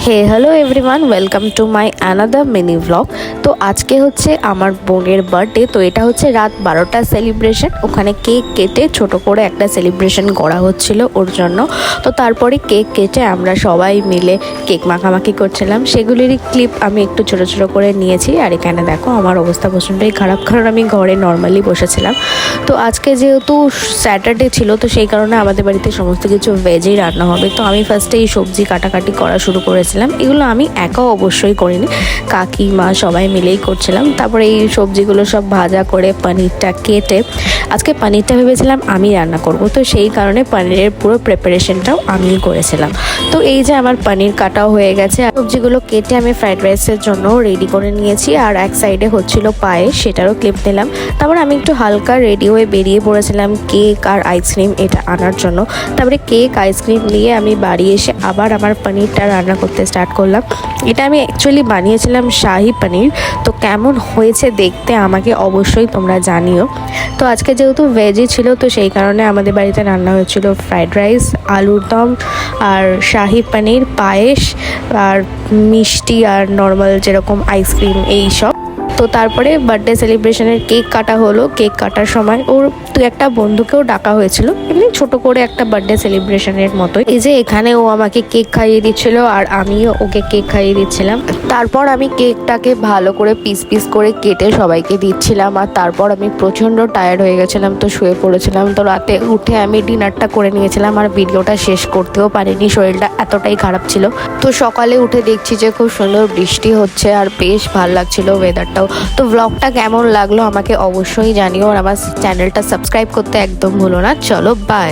Hello everyone, welcome to my another mini blog. তো আজকে হচ্ছে আমার বোনের বার্থডে। তো এটা হচ্ছে রাত 12টা সেলিব্রেশন। ওখানে কেক কেটে ছোট করে একটা সেলিব্রেশন করা হচ্ছিল ওর জন্য। তো তারপরে কেক কেটে আমরা সবাই মিলে কেক মাখামাখি করছিলাম, সেগুলিরই ক্লিপ আমি একটু ছোট ছোট করে নিয়েছি। আর এখানে দেখো আমার অবস্থা প্রচণ্ডই খারাপ, কারণ আমি ঘরে নর্মালি বসেছিলাম। তো আজকে যেহেতু স্যাটারডে ছিল, তো সেই কারণে আমাদের বাড়িতে সমস্ত কিছু ভেজেই রান্না হবে। তো আমি ফার্স্টে এই সবজি কাটাকাটি করা শুরু করেছিলাম। এগুলো আমি একাও অবশ্যই করিনি, কাকিমা সবাই মিলেই করছিলাম। তারপরে এই সবজিগুলো সব ভাজা করে পনিরটা কেটে, আজকে পনিরটা ভেবেছিলাম আমি রান্না করব, তো সেই কারণে পনিরের পুরো প্রিপারেশনটাও আমিই করেছিলাম। তো এই যে আমার পনির কাটাও হয়ে গেছে, আর সবজিগুলো কেটে আমি ফ্রাইড রাইসের জন্য রেডি করে নিয়েছি। আর এক সাইডে হচ্ছিল পায়েস, সেটারও ক্লিপ নিলাম। তারপর আমি একটু হালকা রেডি হয়ে বেরিয়ে পড়েছিলাম কেক আর আইসক্রিম এটা আনার জন্য। তারপরে কেক আইসক্রিম নিয়ে আমি বাড়ি এসে আবার আমার পনিরটা রান্না করতে স্টার্ট করলাম। এটা আমি অ্যাকচুয়ালি বানিয়েছিলাম শাহি পনির। তো কেমন হয়েছে দেখতে আমাকে অবশ্যই তোমরা জানিও। তো আজকে যেহেতু ভেজই ছিল, তো সেই কারণে আমাদের বাড়িতে রান্না হয়েছিল ফ্রাইড রাইস, আলুর দম আর শাহি পনির, পায়েস আর মিষ্টি আর নর্মাল যেরকম আইসক্রিম এই সব। তো তারপরে বার্থডে সেলিব্রেশনের কেক কাটা হলো। কেক কাটার সময় ওর দু একটা বন্ধুকেও ডাকা হয়েছিল, এমনি ছোট করে একটা বার্থডে সেলিব্রেশনের মতোই। এই যে এখানে ও আমাকে কেক খাইয়ে দিচ্ছিল আর আমিও ওকে কেক খাইয়ে দিচ্ছিলাম। তারপর আমি কেকটাকে ভালো করে পিস পিস করে কেটে সবাইকে দিচ্ছিলাম। আর তারপর আমি প্রচণ্ড টায়ার্ড হয়ে গেছিলাম, তো শুয়ে পড়েছিলাম। তো রাতে উঠে আমি ডিনারটা করে নিয়েছিলাম, আর ভিডিওটা শেষ করতেও পারিনি, শরীরটা এতটাই খারাপ ছিল। তো সকালে উঠে দেখছি যে খুব সুন্দর বৃষ্টি হচ্ছে আর বেশ ভালো লাগছিল ওয়েদারটাও। তো ব্লগটা কেমন লাগলো আমাকে অবশ্যই জানিও, আর আমার চ্যানেলটা সাবস্ক্রাইব করতে একদম ভুলো না। চলো বাই।